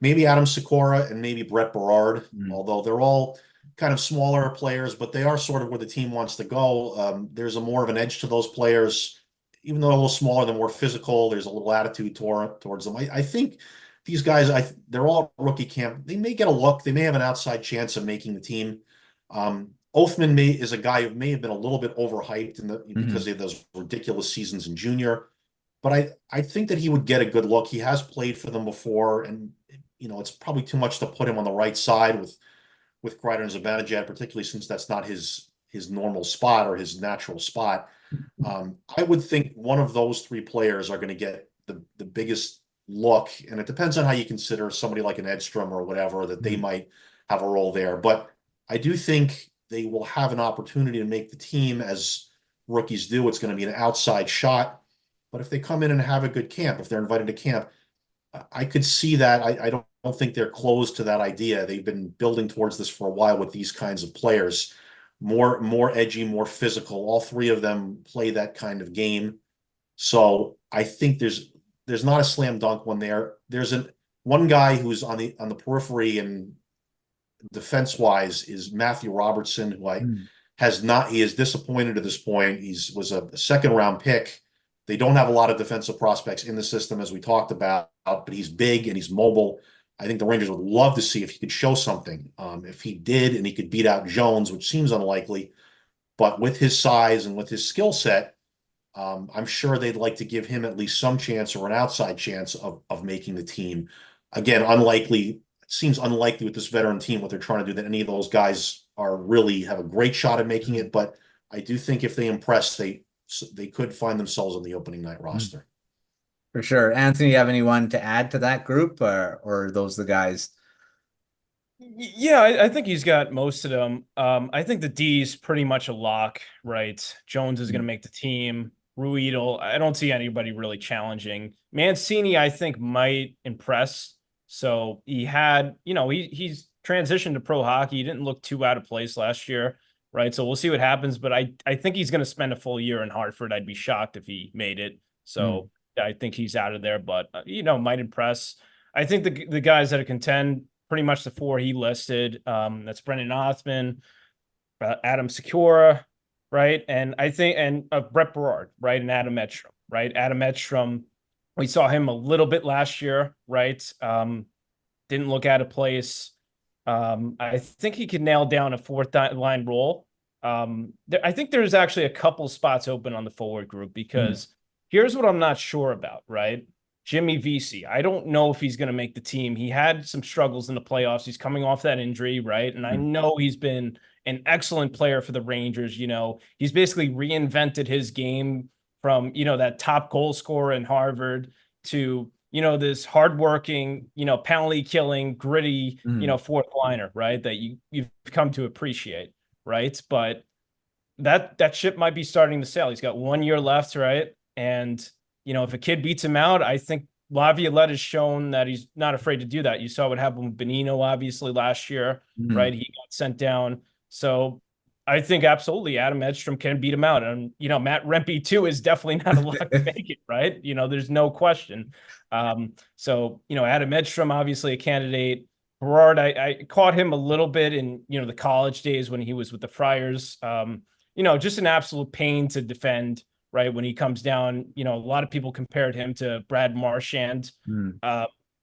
[SPEAKER 3] Maybe Adam Sikora and maybe Brett Berard, although they're all kind of smaller players, but they are sort of where the team wants to go. There's a more of an edge to those players, even though they're a little smaller, they're more physical. There's a little attitude towards them. I think these guys, they're all rookie camp. They may get a look. They may have an outside chance of making the team. Othman is a guy who may have been a little bit overhyped because of those ridiculous seasons in junior. But I think that he would get a good look. He has played for them before, and it's probably too much to put him on the right side with Kreider and Zibanejad, particularly since that's not his normal spot or his natural spot. I would think one of those three players are going to get the biggest look, and it depends on how you consider somebody like an Edstrom or whatever, that they might have a role there. But I do think they will have an opportunity to make the team as rookies do. It's going to be an outside shot. But if they come in and have a good camp, if they're invited to camp, I could see that. I don't think they're closed to that idea. They've been building towards this for a while with these kinds of players. More edgy, more physical. All three of them play that kind of game. So I think there's not a slam dunk one there. There's one guy who's on the periphery and defense-wise is Matthew Robertson, who he is disappointed at this point. Was a second-round pick. They don't have a lot of defensive prospects in the system, as we talked about, but he's big and he's mobile. I think the Rangers would love to see if he could show something. If he did and he could beat out Jones, which seems unlikely, but with his size and with his skill set, I'm sure they'd like to give him at least some chance or an outside chance of making the team. Again, unlikely. Seems unlikely with this veteran team, what they're trying to do, that any of those guys really have a great shot at making it. But I do think if they impress, they could find themselves on the opening night roster.
[SPEAKER 1] For sure. Anthony, you have anyone to add to that group, or are those the guys?
[SPEAKER 2] Yeah, I think he's got most of them. I think the D's pretty much a lock, right? Jones is going to make the team. Ruedel, I don't see anybody really challenging. Mancini, I think, might impress. So he had, he's transitioned to pro hockey. He didn't look too out of place last year, right? So we'll see what happens. But I think he's going to spend a full year in Hartford. I'd be shocked if he made it. So I think he's out of there, but, might impress. I think the guys that contend, pretty much the four he listed, that's Brennan Othman, Adam Sikora, right? And I think, Brett Berard, right? And Adam Edstrom, right? Adam Edstrom, we saw him a little bit last year, right? Didn't look out of place. I think he could nail down a fourth line role. I think there's actually a couple spots open on the forward group because here's what I'm not sure about, right? Jimmy Vesey. I don't know if he's going to make the team. He had some struggles in the playoffs. He's coming off that injury, right? And I know he's been an excellent player for the Rangers. He's basically reinvented his game from, that top goal scorer in Harvard to, this hardworking, penalty killing, gritty, fourth liner, right? That you've come to appreciate, right? But that ship might be starting to sail. He's got 1 year left, right? And, if a kid beats him out, I think Laviolette has shown that he's not afraid to do that. You saw what happened with Bonino, obviously, last year, right? He got sent down. So I think absolutely Adam Edstrom can beat him out. And, Matt Rempe too is definitely not a lock to make it, right? There's no question. So, Adam Edstrom, obviously a candidate. Berard, I caught him a little bit in, the college days when he was with the Friars. Just an absolute pain to defend, right? When he comes down, a lot of people compared him to Brad Marchand.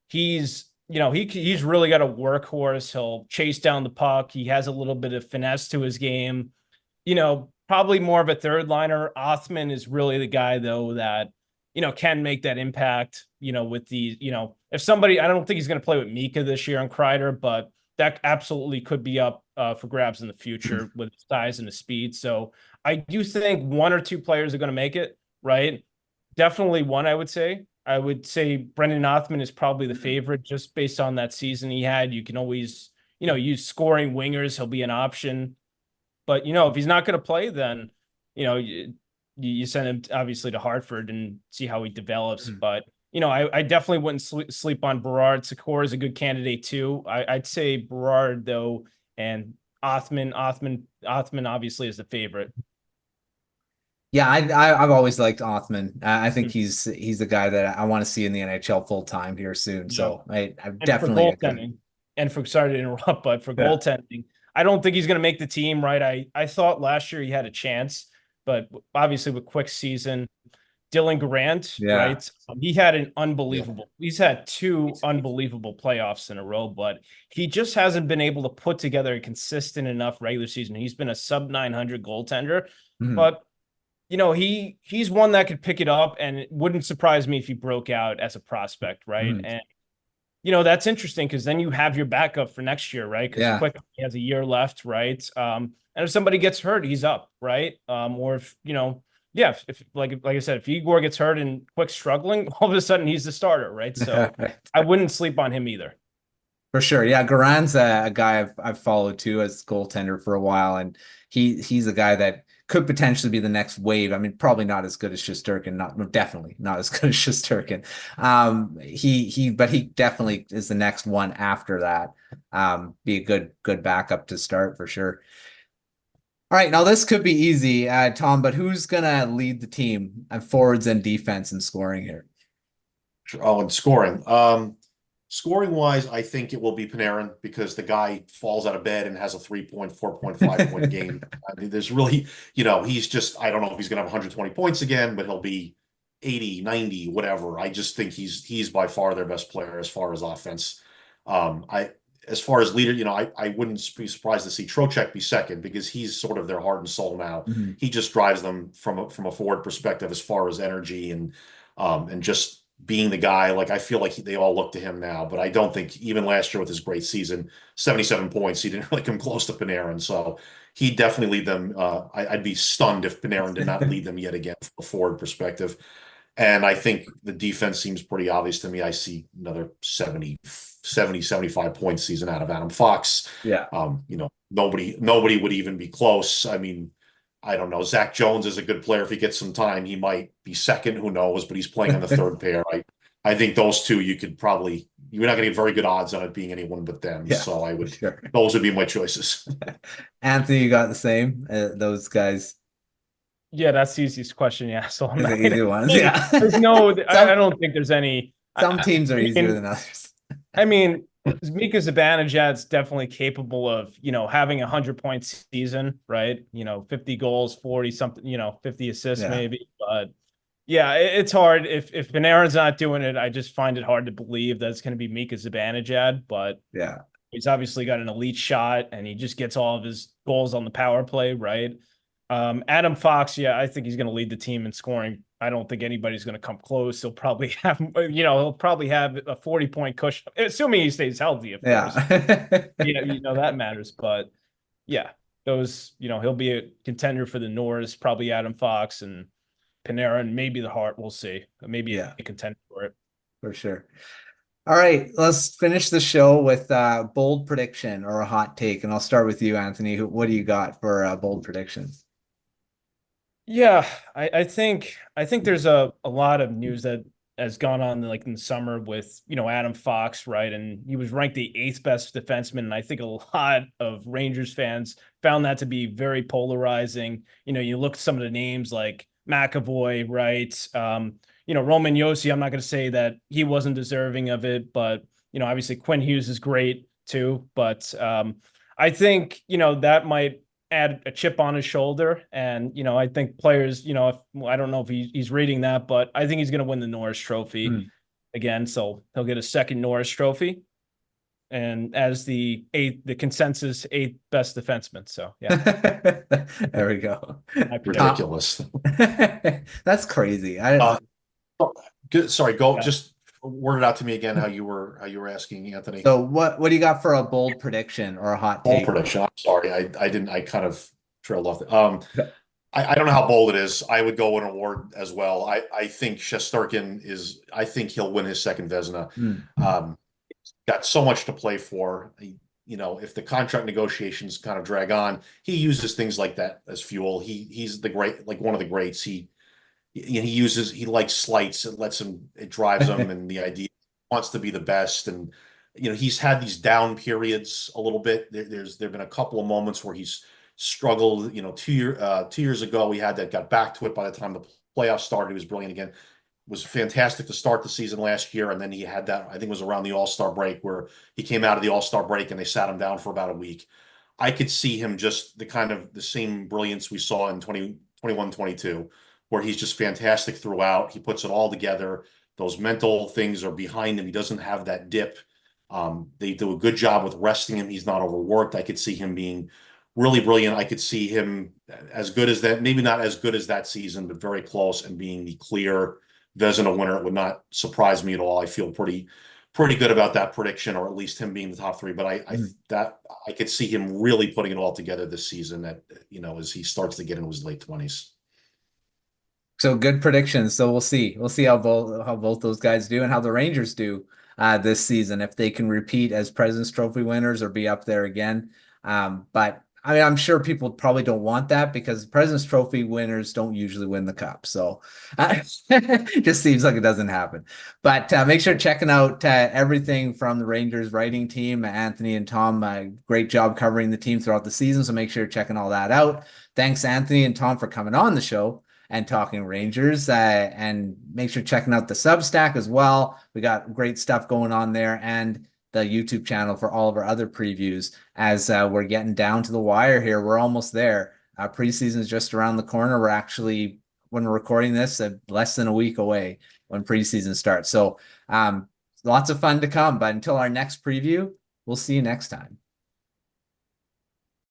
[SPEAKER 2] He's really got a workhorse. He'll chase down the puck. He has a little bit of finesse to his game. Probably more of a third liner. Othman is really the guy though that, can make that impact, with the, if somebody, I don't think he's going to play with Mika this year and Kreider, but that absolutely could be up for grabs in the future with his size and his speed. So I do think one or two players are going to make it, right? definitely one, I would say. I would say Brendan Othman is probably the favorite just based on that season he had. You can always, use scoring wingers. He'll be an option. But, if he's not going to play, then, you send him obviously to Hartford and see how he develops. But, I definitely wouldn't sleep on Berard. Sikora is a good candidate too. I'd say Berard though, and Othman obviously is the favorite.
[SPEAKER 1] Yeah, I've always liked Othman. I think he's the guy that I want to see in the NHL full time here soon. So I definitely
[SPEAKER 2] goaltending, and sorry to interrupt, but for goaltending, I don't think he's going to make the team. Right? I thought last year he had a chance, but obviously with quick season, Dylan Garand, right? He had an unbelievable. He's had 2 unbelievable playoffs in a row, but he just hasn't been able to put together a consistent enough regular season. He's been a sub 900 goaltender, but he's one that could pick it up, and it wouldn't surprise me if he broke out as a prospect, right? And that's interesting because then you have your backup for next year, right? Because Quick has a year left, right? And if somebody gets hurt, he's up, right? Or if if like I said, if Igor gets hurt and Quick's struggling, all of a sudden he's the starter, right? So I wouldn't sleep on him either.
[SPEAKER 1] For sure. Yeah, Garand's a guy I've followed too as goaltender for a while, and he's a guy that could potentially be the next wave. I mean, probably not as good as Shesterkin, definitely not as good as Shesterkin. But he definitely is the next one after that. Be a good backup to start for sure. All right, now this could be easy, Tom, but who's gonna lead the team and forwards and defense and scoring here?
[SPEAKER 3] Oh, and scoring. Scoring wise, I think it will be Panarin because the guy falls out of bed and has a 4.5 point game. I mean, there's really, he's just, I don't know if he's going to have 120 points again, but he'll be 80, 90, whatever. I just think he's by far their best player as far as offense. As far as leader, I wouldn't be surprised to see Trocheck be second because he's sort of their heart and soul now. He just drives them from a forward perspective as far as energy and just being the guy. Like I feel like they all look to him now, but I don't think even last year with his great season, 77 points, he didn't really come close to Panarin. So he definitely lead them. I'd be stunned if Panarin did not lead them yet again from a forward perspective. And I think the defense seems pretty obvious to me. I see another 75 point season out of Adam Fox.
[SPEAKER 1] Yeah.
[SPEAKER 3] Nobody would even be close. I mean, I don't know. Zach Jones is a good player. If he gets some time, he might be second. Who knows? But he's playing on the third pair. I think those two you're not going to get very good odds on it being anyone but them.
[SPEAKER 1] Yeah,
[SPEAKER 3] so those would be my choices.
[SPEAKER 1] Anthony, you got the same, those guys.
[SPEAKER 2] Yeah, that's the easiest question. Yeah. So I'm not
[SPEAKER 1] easy ones. Yeah.
[SPEAKER 2] There's no, I don't think there's any.
[SPEAKER 1] Some teams are easier than others.
[SPEAKER 2] I mean, Mika Zibanejad's definitely capable of, having 100-point season, right? 50 goals, 40 something, 50 assists maybe. But yeah, it's hard. If Panarin's not doing it, I just find it hard to believe that it's going to be Mika Zibanejad. But
[SPEAKER 1] yeah,
[SPEAKER 2] he's obviously got an elite shot and he just gets all of his goals on the power play, right? Adam Fox, I think he's going to lead the team in scoring. I don't think anybody's going to come close. He'll probably have, a 40-point cushion, assuming he stays healthy, of course. That matters. But yeah, those, he'll be a contender for the Norris, probably Adam Fox and Panarin, maybe the Hart. We'll see. Maybe a contender for it.
[SPEAKER 1] For sure. All right, let's finish the show with a bold prediction or a hot take. And I'll start with you, Anthony. What do you got for bold predictions?
[SPEAKER 2] Yeah, I think there's a lot of news that has gone on like in the summer with, Adam Fox, right? And he was ranked the 8th best defenseman. And I think a lot of Rangers fans found that to be very polarizing. You look at some of the names like McAvoy, right? Roman Josi, I'm not going to say that he wasn't deserving of it, but, obviously Quinn Hughes is great too. But I think, that might add a chip on his shoulder. And, I think players, I don't know if he's reading that, but I think he's going to win the Norris Trophy again. So he'll get a second Norris Trophy and as the consensus 8th best defenseman. So, yeah.
[SPEAKER 1] There we go.
[SPEAKER 3] Ridiculous.
[SPEAKER 1] That's crazy.
[SPEAKER 3] Good. Sorry, just word it out to me again how you were asking, Anthony.
[SPEAKER 1] So what do you got for a bold prediction or a hot take?
[SPEAKER 3] Bold prediction. I'm sorry, I didn't. I kind of trailed off. I don't know how bold it is. I would go an award as well. I think Shesterkin I think he'll win his second Vezina.
[SPEAKER 1] Hmm.
[SPEAKER 3] Got so much to play for. If the contract negotiations kind of drag on, he uses things like that as fuel. He's the great, like one of the greats. He likes slights. It drives him, and the idea wants to be the best. And he's had these down periods a little bit. There've been a couple of moments where he's struggled. 2 years ago, he had that, got back to it by the time the playoffs started. He was brilliant again. Was fantastic to start the season last year, and then he had that, I think it was around the All-Star break, where he came out of the All-Star break and they sat him down for about a week. I could see him just the same brilliance we saw in 2021, 22, where he's just fantastic throughout. He puts it all together. Those mental things are behind him. He doesn't have that dip. They do a good job with resting him. He's not overworked. I could see him being really brilliant. I could see him as good as that, maybe not as good as that season, but very close, and being the clear Vezina winner. It would not surprise me at all. I feel pretty good about that prediction, or at least him being the top three. But I could see him really putting it all together this season, as he starts to get into his late 20s.
[SPEAKER 1] So good predictions. So we'll see. We'll see how both those guys do, and how the Rangers do this season, if they can repeat as President's Trophy winners or be up there again. But I mean, I'm sure people probably don't want that, because President's Trophy winners don't usually win the cup. So it just seems like it doesn't happen. But make sure checking out everything from the Rangers writing team. Anthony and Tom, great job covering the team throughout the season. So make sure you're checking all that out. Thanks, Anthony and Tom, for coming on the show and talking Rangers. And make sure checking out the Substack as well. We got great stuff going on there, and the YouTube channel for all of our other previews, as we're getting down to the wire here. We're almost there. Preseason is just around the corner. We're actually, when we're recording this, less than a week away when preseason starts. So lots of fun to come. But until our next preview, we'll see you next time.